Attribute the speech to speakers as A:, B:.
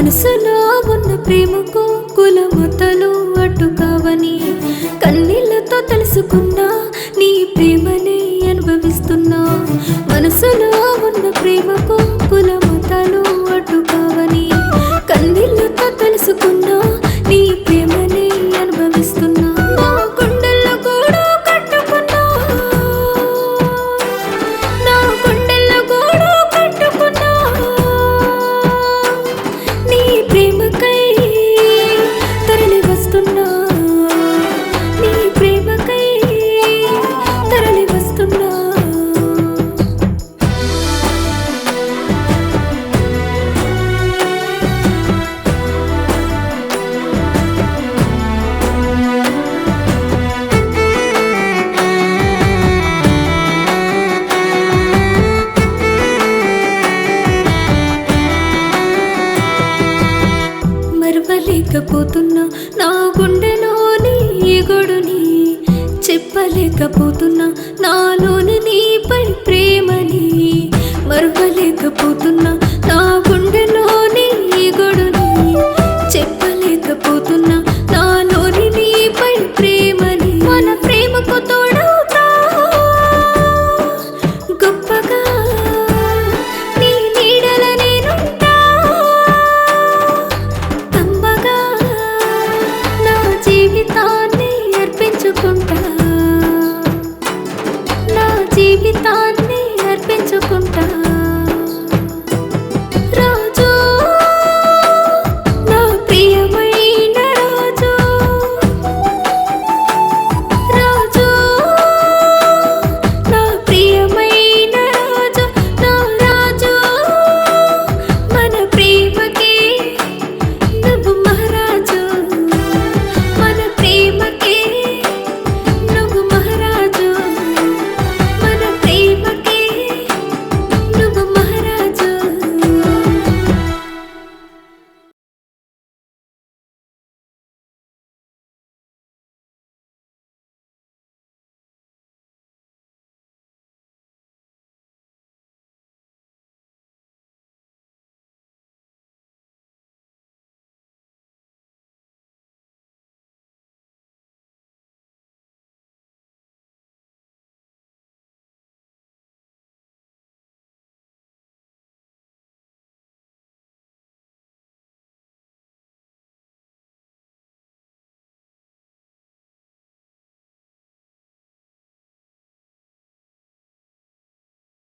A: మనసులో ఉన్న ప్రేమకు కుల మతాలు అడ్డు కావని కన్నీళ్లతో తెలుసుకున్నా నీ ప్రేమని అనుభవిస్తున్నా. మనసులో ఉన్న ప్రేమకు కుల మతాలు అడ్డు కావని కన్నీళ్లతో తెలుసుకున్నా నీ ప్రేమని అనుభవిస్తున్నా. నా గుండెల్లో గూడు కట్టుకున్నా, నా గుండెల్లో గూడు కట్టుకున్నా. నీ ప్రేమకై తరలి వస్తున్నా, నీ ప్రేమకై తరలి వస్తున్నా. మరవలేకపోతున్నా నా గుండెలోని ఎగుడుని, చెప్పలేకపోతున్నా నాలోని నీపై ప్రేమని. మరవలేకపోతున్నా